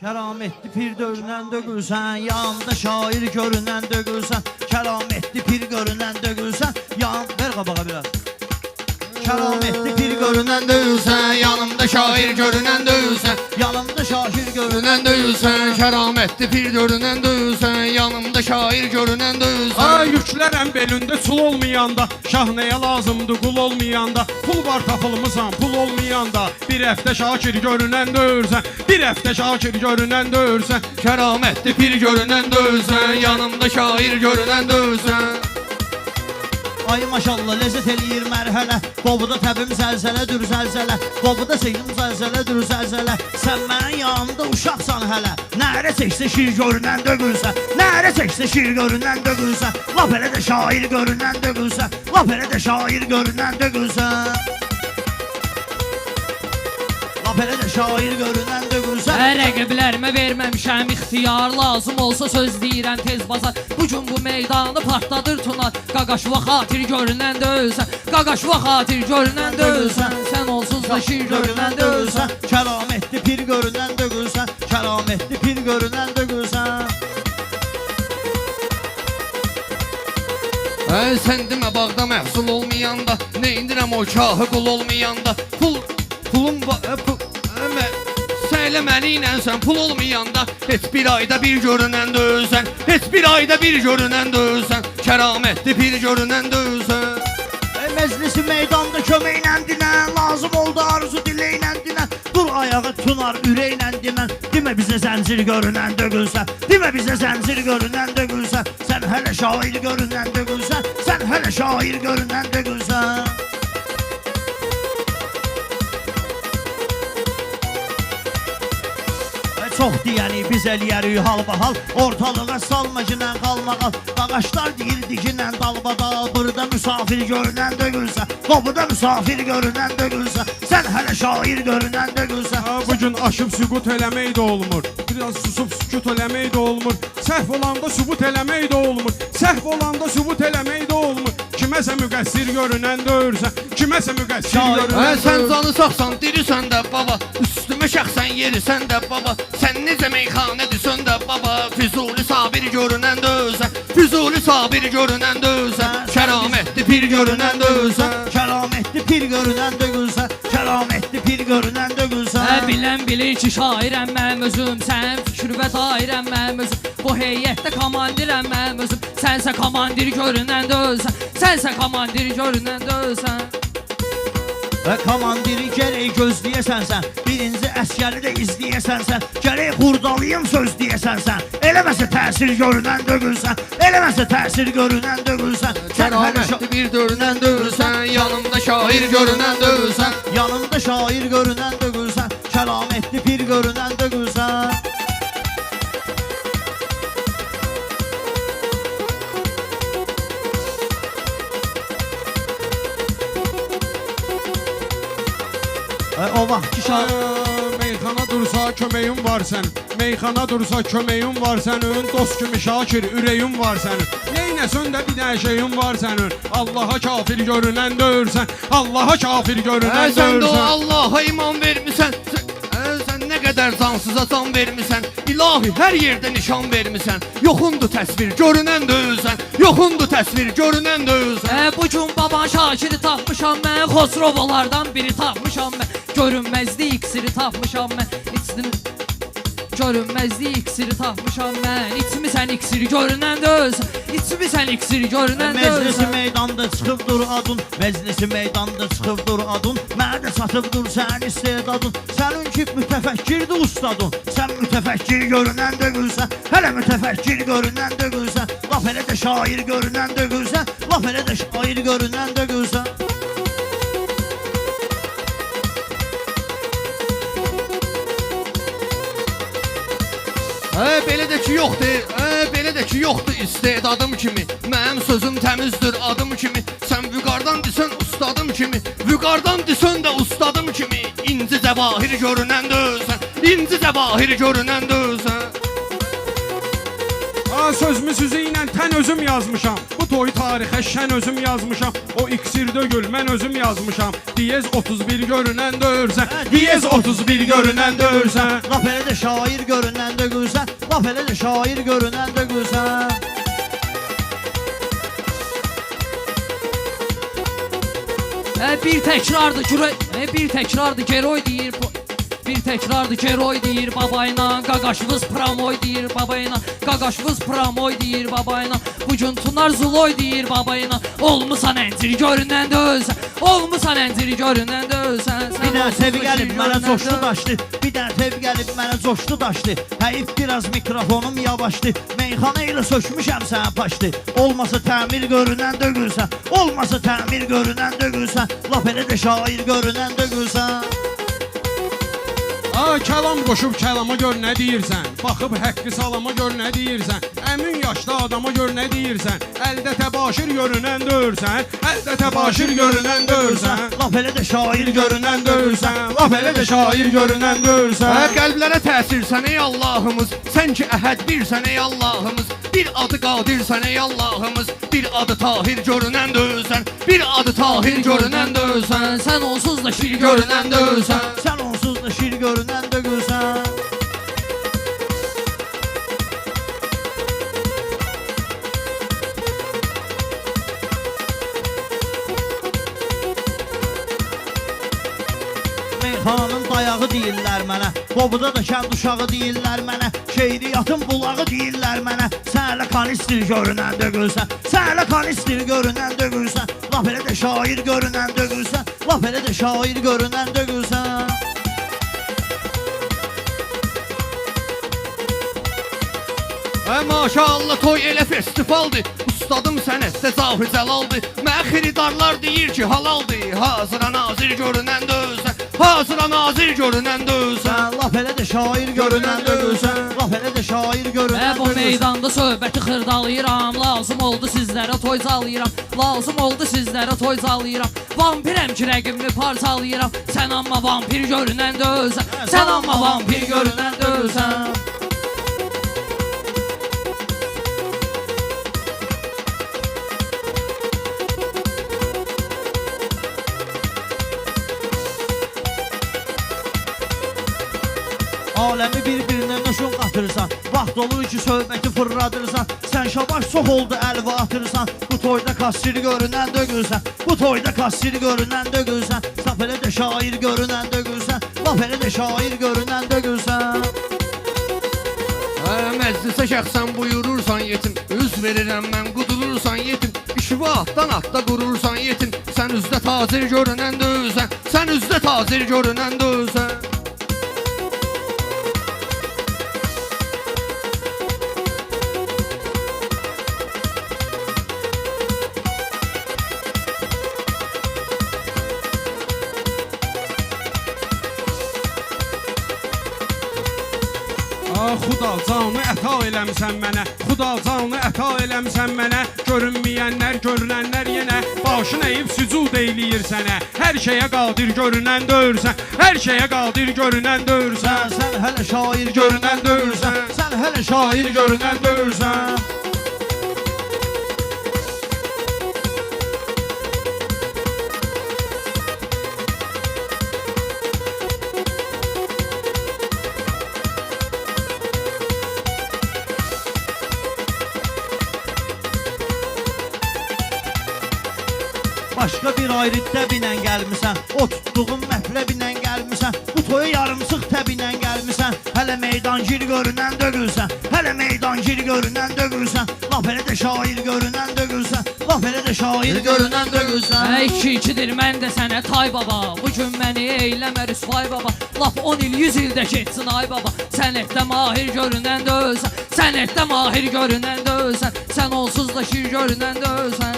Kerametli pir dövünen dögülsen, yanında şair görünen dögülsen. Kerametli pir görünen dögülsen, ver kabağa biraz. Kerametli pir görünen dövülsen, yanımda şair görünen dövülsen. yanımda şair görünen Dövülsen, kerametli pir görünen dövülsen. Yanımda şair görünen dövülsen. Ay yüklərəm belində çul olmayanda, şah nəyə lazımdı qul olmayanda. Pul var tapılmısan pul olmayanda, bir həftə Şakir görünən dövürsən, bir həftə Şakir görünən dövürsən. Kerametli pir görünen dövülsen. Yanımda şair görünen dövülsen. Ay maşallah lezzet eləyir mərhələ, qobuda təbim zəlzələdir zəlzələ, qobuda seyrim zəlzələdir zəlzələ. Sən mənim yanımda uşaqsan hələ, nərə çəksə şir görünən dögülsə, nərə çəksə şir görünən dögülsə, lap elə də şair görünən dögülsə, lap elə də şair görünən dögülsə. Lap elə də şair görünən dögülsə. Rəqiblərimə verməmişəm ixtiyar, lazım olsa söz deyirəm tez bazar. Bugün bu meydanı partladır tunar, qaqaşva xatir görünən döyülsən, qaqaşva xatir görünən döyülsən. Sən onsuz da şir görünən döyülsən. Kerametli pir görünən dögülsən, kerametli pir görünən dögülsən. Sen demə bağda məhsul olmayanda, ne indirəm o kahı qul olmayanda. Pulum var, söylemeli ilə sən pul olmayanda. Heç bir ayda bir görünən dövülsən, heç bir ayda bir görünən dövülsən. Kerametli pir görünən dövülsən. Meclisi meydanda köməklə dinən, lazım oldu arzu diləylə dinən. Dur ayağı tunar ürəklə dinən, demə bizə zəncir görünən dögülsən, demə bizə zəncir görünən dögülsən. Sən hələ şair görünən dögülsən, sən hələ şair görünən dögülsən. Çox deyəni biz eləyərik halbahal, ortalığa salma ginən qalmaqal. Qaqaşlar deyir diginən dalbadal, burada müsafir görünən dögülsə, qobuda müsafir görünən dögülsə. Sən hələ şair görünən dögülsə. Bugün aşıb sübut eləmək də olmur, biraz susub sükut eləmək də olmur. Səhv olanda sübut eləmək də olmur, səhv olanda sübut eləmək də olmur. Kiməsə müqəssir görünən döyürsən, kiməsə müqəssir görünən Sen canı sağsan dirisən də baba, üstümə şəxsən yerisən də baba. Sen necə meyxanədirsən də baba, Füzuli sabir görünən dövülsən, Füzuli sabir görünən dövülsən. Kerametli pir görünən dövülsən. Kerametli pir görünən dögülsən, kerametli pir görünən dögülsən. Bilən bilir ki şairəm mənim özüm, sən fikir və dairəm mənim özüm. Bu heyətdə komandirəm mənim özüm, sənsə komandir görünən döyülsən, sənsə komandir görünən döyülsən. Və komandiri gərək gözləyəsən sən, birinci əskəri də izləyəsən sən, gərək xurdalıyım söz deyəsən sən. Eləməsə təsir görünən dögülsən, eləməsə təsir görünən dögülsən. Kerametli bir görünən dövülsən, yanımda şair görünən dövülsən. Yanımda şair görünən dögülsən, kerametli pir görünən dögülsən. O vaxt ki Meyxana dursa köməyim var sənin, meyxana dursa köməyim var sənin. Dost kimi Şakir ürəyim var sənin, neynəsən də bir dənə şeyim var sənin. Allaha kafir görünən döyürsən, Allaha kafir görünən Sen de o döyürsən. Allah'a iman vermişsən. Sen ne kadar cansıza can vermişsən. İlahi her yerde nişan vermişsən. Yoxundu təsvir görünən döyülsən, yoxundu təsvir görünən döyülsən. Bugün baban Şakiri tapmışam mən, Xosrovalardan biri tapmışam mən. Görünməzli iksiri tapmışam mən, görünməzli iksiri tapmışam mən. İçmisən iksiri görünən döyülsən, içmisən iksiri görünən meclisi döyülsən. meydanda çıxıb dur adın, meclisi meydanda çıxıb dur adın. Mənə də çatıb dur sənin istedadın, sənin ki mütəfəkkirdir ustadın. Sən mütəfəkkir görünən dögülsən, hələ mütəfəkkir görünən dögülsən. Laf elə də şair görünən dögülsən, laf elə də şair görünən dögülsən. Belə də ki yoxdur, belə də ki yoxdur istedadım kimi. Mənim sözüm təmizdir adım kimi. Sən vüqardan desən ustadım kimi, vüqardan desən də ustadım kimi. İnci cəvahir görünən döyülsən, inci cəvahir görünən döyülsən. Sözmü sözü ilə tən özüm yazmışam. Bu toy tarixə şən özüm yazmışam. O iksir dögül mən özüm yazmışam. Diyez 31 görünən döyürsən. Diyez 31 görünən döyürsən. Laf elə də şair görünən də gülsən. Laf elə də şair görünən də gülsən. Bir təkrardır bir təkrardır Geroy deyir. Bir təkrardır Geroy deyir babayla. Qaqaşvız pramoy deyir babayla. Qaqaşvız pramoy deyir babayla. Bugün tunar zuloy deyir babayla. Olmusan əncir görünən də ölsən. Olmusan əncir görünən də ölsən. Bir də sevi gəlib mənə coşdu daşdı. Bir də sevi gəlib mənə coşdu daşdı. Həyif biraz mikrofonum yavaşdı. Meyxana ilə sökmüşəm sənə paşdı. Olmasa təmir görünən də gülsən. Olmasa təmir görünən də gülsən. Laf elə də şair görünən də gülsən. Kəlam qoşub kəlama gör nə deyirsən. Baxıb həqqi salama gör nə deyirsən. Əmin yaşlı adama gör nə deyirsən. Əldə təbaşir görünən döyürsən. Əldə təbaşir görünən döyürsən. Laf elə də şair görünən döyürsən. Laf elə də şair görünən döyürsən. Qəlblərə təsirsən ey Allahımız. Sən ki əhəd birsən ey Allahımız. Bir adı qadirsən ey Allahımız. Bir adı Tahir görünən döyürsən. Bir adı Tahir görünən döyürsən. Sən onsuz da şir görünən də ölsən. Sən onsuz da şir görünən də gülsən. Meyxananın dayağı deyirlər mənə. Qobuda da kənd uşağı deyirlər mənə. Şeiriyyatın bulağı deyirlər mənə. Sən elə kanistir görünən də gülsən. Sən elə kanistir görünən də gülsən. Laf elə də şair görünən də gülsən. Laf elə də şair görünən də gülsən. Maşallah toy elə festivaldır. Ustadım sənətdə Zahir Cəlaldır. Mənə xiridarlar deyir ki halaldır. Hazıra nazir görünən də özsən. Hazıra nazir görünən də özsən. Laf elə də şair görünən də gülsən. Laf elə də şair görünən də Bu gülsən. meydanda söhbəti xırdalayıram. Lazım oldu sizlərə toy calayıram. Lazım oldu sizlərə toy calayıram. Vampirəm ki rəqibimi parçalayıram. Sən amma vampir görünən də ölsən. Sən amma vampir görünən də ölsən. Aləmi bir-birinə nöşün qatırsan. Vaxt olur ki söhbəti fırladırsan. Sən şabaş çox oldu əlva atırsan. Bu toyda kassir görünən də gülsən. Bu toyda kassir görünən də gülsən. Saf elə də şair görünən də gülsən. Laf elə də şair görünən də gülsən. Məclisə şəxsən buyurursan yetim. Üz verirəm mən qudurursan yetim. İşi bu atdan atda qurursan yetim. Sən üzdə tazir görünən də özsən. Sən üzdə tazir görünən də özsən. Xuda canı əta eləmsən mənə. Xuda canı əta eləmsən mənə. Görünməyənlər, görünənlər yenə başın əyib sücud eyləyir sənə. Hər şeyə qadir görünən döyürsən. Hər şeyə qadir görünən döyürsən. Sən hələ şair görünən döyürsən. Sən hələ şair görünən döyürsən. Başqa bir ayrıqda binən gəlmisən. O tutduğun məhləbinən gəlmisən. Bu toya yarımsıq təbinən gəlmisən. Hələ meydancil görünən də gülsən. Hələ meydancil görünən də gülsən. Laf elə də şair görünən də gülsən. Laf elə də şair görünən də gülsən. 2-2-dir mən də sənə tay baba. Bugün məni eyləmə rüsvay baba. Laf 10 il 100 ildə keçsin ay baba. Sənətdə mahir görünən də ölsən. Sənətdə mahir görünən də ölsən. Sən onsuz da şir görünən də ölsən.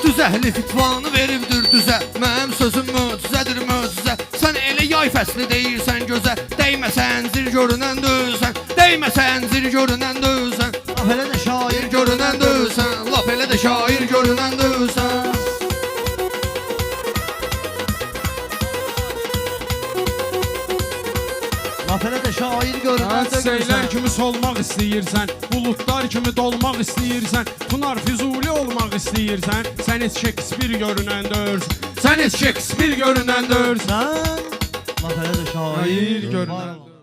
Düz əhli fitvanı veribdir düzə. Mənim sözüm möcüzədir möcüzə. Sən elə yay fəsli deyirsən gözə. Dəyməsən zir görünən döyürsən. Dəyməsən zir görünən döyürsən. Laf elə də şair Görünən döyürsən. Laf elə də şair görünən döyürsən. Çiçəklər kimi solmaq istəyirsən, buludlar kimi dolmaq istəyirsən, Tunar Füzuli olmaq istəyirsən, sən heç Shakespeare görünəndə örsən, sən heç Shakespeare görünəndə örsən, Sən laf elə də şair şair görünəndə.